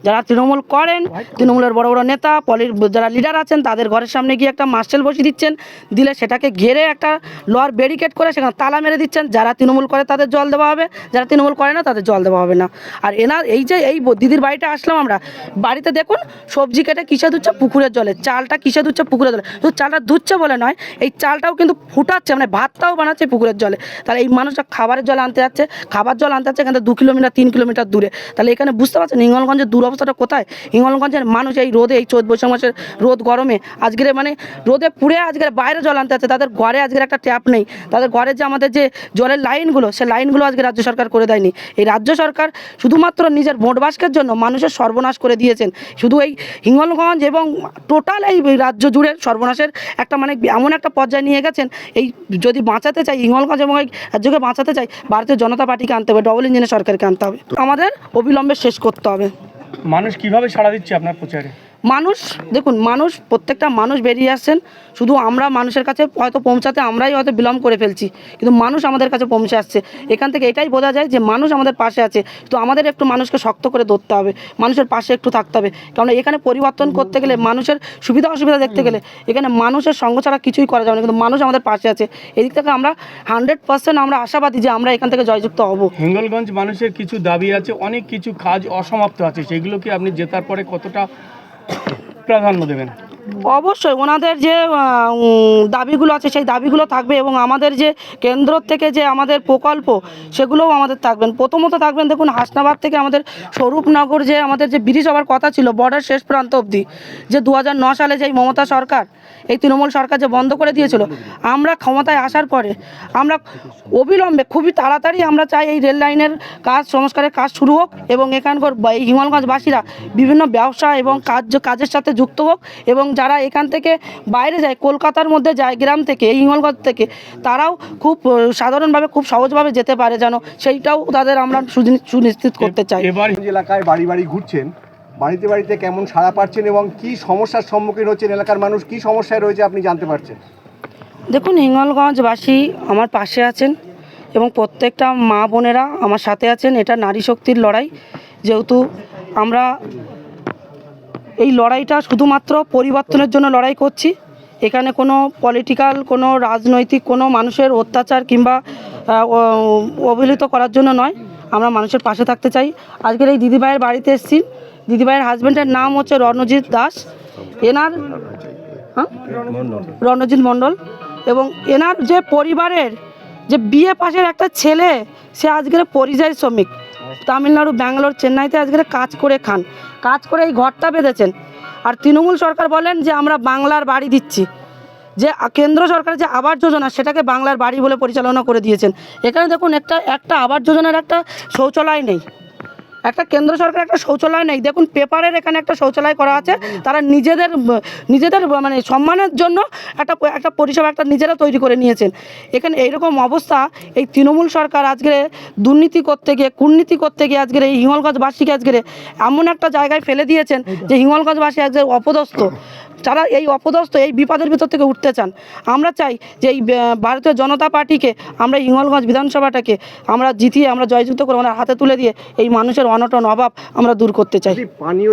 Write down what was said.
যারা তৃণমূল করেন, তৃণমূলের বড় বড় নেতা যারা লিডার আছেন তাদের ঘরের সামনে গিয়ে একটা মার্শাল বসিয়ে দিচ্ছেন, দিলে সেটাকে ঘেরে একটা লোহার ব্যারিকেড করে সেখানে তালা মেরে দিচ্ছেন। যারা তৃণমূল করে তাদের জল দেওয়া হবে, যারা তৃণমূল করে না তাদের জল দেওয়া হবে না। আর এই যে দিদির বাড়িতে আসলাম আমরা, বাড়িতে দেখুন সবজি কেটে কিসে ধুচ্ছে, পুকুরের জলে। চালটা কিসে ধুচ্ছে, পুকুরের জলে। শুধু চালটা ধুচ্ছে বলে নয়, এই চালটাও কিন্তু ফুটাচ্ছে, মানে ভাতটাও বানাচ্ছে পুকুরের জলে। তাহলে এই মানুষটা খাবারের জল আনতে যাচ্ছে, খাবার জল আনতে যাচ্ছে এখান থেকে 2 কিলোমিটার 3 কিলোমিটার দূরে। তাহলে এখানে বুঝতে পারছেন হিঙ্গলগঞ্জের দুরবস্থাটা কোথায়। হিঙ্গলগঞ্জের মানুষ এই রোদে, এই চৈত বৈশাখ মাসের রোদ গরমে আজকের মানে রোদে পুড়ে আজকের বাইরে জল আনতে যাচ্ছে। তাদের ঘরে আজকের একটা ট্যাপ নেই, তাদের ঘরে যে আমাদের যে জলের লাইনগুলো, সে লাইনগুলো আজকে রাজ্য সরকার করে দেয়নি। এই রাজ্য সরকার শুধুমাত্র নিজের ভোট বাক্সের জন্য মানুষের সর্বনাশ করে দিয়েছেন। শুধু এই হিঙ্গলগঞ্জ এবং টোটাল এই রাজ্য জুড়ে সর্বনাশের একটা মানে এমন একটা পর্যায়ে নিয়ে গেছেন। এই যদি বাঁচাতে চাই হিঙ্গলগঞ্জ এবং এই রাজ্যকে বাঁচাতে চাই, ভারতীয় জনতা পার্টিকে আনতে হবে, ডবল ইঞ্জিনের সরকারকে আনতে হবে। আমাদের অবিলম্বে শেষ করতে হবে। মানুষ কিভাবে সাড়া দিচ্ছে আপনার প্রচারে? মানুষ দেখুন, মানুষ প্রত্যেকটা মানুষ বেরিয়ে আসছেন। শুধু আমরা মানুষের কাছে হয়তো পৌঁছাতে আমরাই হয়তো বিলম্ব করে ফেলছি, কিন্তু মানুষ আমাদের কাছে পৌঁছে আসছে। এখান থেকে এটাই বোঝা যায় যে মানুষ আমাদের পাশে আছে। তো আমাদের একটু মানুষকে শক্ত করে ধরতে হবে, মানুষের পাশে একটু থাকতে হবে। কারণ এখানে পরিবর্তন করতে গেলে, মানুষের সুবিধা অসুবিধা দেখতে গেলে এখানে মানুষের সঙ্গ ছাড়া কিছুই করা যাবে না। কিন্তু মানুষ আমাদের পাশে আছে, এদিক থেকে আমরা 100% আমরা আশাবাদী যে আমরা এখান থেকে জয়যুক্ত হব। হিঙ্গলগঞ্জ মানুষের কিছু দাবি আছে, অনেক কিছু কাজ অসমাপ্ত আছে, সেগুলো কি আপনি জেতার পরে কতটা প্রাধান্য দেবেন? অবশ্যই ওনাদের যে দাবিগুলো আছে সেই দাবিগুলো থাকবে, এবং আমাদের যে কেন্দ্র থেকে যে আমাদের প্রকল্প সেগুলোও আমাদের থাকবেন। প্রথমত থাকবেন দেখুন, হাসনাবাদ থেকে আমাদের স্বরূপনগর যে আমাদের যে ব্রিজ হওয়ার কথা ছিল বর্ডার শেষ প্রান্ত অবধি, যে 2009 সালে যে মমতা সরকার, এই তৃণমূল সরকার যে বন্ধ করে দিয়েছিল, আমরা ক্ষমতায় আসার পরে আমরা অবিলম্বে খুবই তাড়াতাড়ি আমরা চাই এই রেল লাইনের কাজ সংস্কারের কাজ শুরু হোক, এবং এখানকার এই হিঙ্গলগঞ্জবাসীরা বিভিন্ন ব্যবসা এবং কাজের সাথে যুক্ত হোক। এবং যারা এখান থেকে বাইরে যায়, কলকাতার মধ্যে যায় গ্রাম থেকে, এই হিঙ্গলগঞ্জ থেকে, তারাও খুব সাধারণভাবে খুব সহজভাবে যেতে পারে যেন, সেইটাও তাদের আমরা সুনিশ্চিত করতে চাই। এবার এলাকায় বাড়ি বাড়ি ঘুরছেন, বাড়িতে বাড়িতে কেমন সাড়া পাচ্ছেন এবং কি সমস্যার সম্মুখীন হচ্ছেন, এলাকার মানুষ কি সমস্যায় রয়েছে আপনি জানতে পারছেন? দেখুন, হিঙ্গলগঞ্জবাসী আমার পাশে আছেন এবং প্রত্যেকটা মা বোনেরা আমার সাথে আছেন। এটা নারী শক্তির লড়াই, যেহেতু আমরা এই লড়াইটা শুধুমাত্র পরিবর্তনের জন্য লড়াই করছি। এখানে কোনো পলিটিক্যাল, কোনো রাজনৈতিক, কোনো মানুষের অত্যাচার কিংবা অবহেলিত করার জন্য নয়। আমরা মানুষের পাশে থাকতে চাই। আজকের এই দিদিভাইয়ের বাড়িতে এসেছি। দিদিভাইয়ের হাজব্যান্ডের নাম হচ্ছে রণজিৎ দাস, এনার রণজিৎ মণ্ডল, এবং এনার যে পরিবারের যে বিয়ে পাশের একটা ছেলে, সে আজকের পরিযায়ী শ্রমিক, তামিলনাড়ু, ব্যাঙ্গালোর, চেন্নাইতে আজকের কাজ করে এই ঘরটা বেঁধেছেন। আর তৃণমূল সরকার বলেন যে আমরা বাংলার বাড়ি দিচ্ছি, যে কেন্দ্র সরকারের যে আবাস যোজনা সেটাকে বাংলার বাড়ি বলে পরিচালনা করে দিয়েছেন। এখানে দেখুন, একটা আবাস যোজনার একটা শৌচালয় নেই, একটা কেন্দ্র সরকার একটা শৌচালয় নেই। দেখুন, পেপারের এখানে একটা শৌচালয় করা আছে। তারা নিজেদের মানে সম্মানের জন্য একটা পরিষেবা একটা নিজেরা তৈরি করে নিয়েছেন। এখানে এইরকম অবস্থা, এই তৃণমূল সরকার আজকে দুর্নীতি করতে গিয়ে, কূটনীতি করতে গিয়ে আজকের এই হিঙ্গলগঞ্জবাসীকে আজকের এমন একটা জায়গায় ফেলে দিয়েছেন যে হিঙ্গলগঞ্জবাসী আজকে অপদস্থ। যারা এই অপদস্থ, এই বিপদের ভিতর থেকে উঠতে চান, আমরা চাই যে এই ভারতীয় জনতা পার্টিকে, আমরা হিঙ্গলগঞ্জ বিধানসভাটাকে আমরা জিতিয়ে আমরা জয়যুক্ত করে আমরা হাতে তুলে দিয়ে এই মানুষের অনটন অভাব আমরা দূর করতে চাই। পানীয়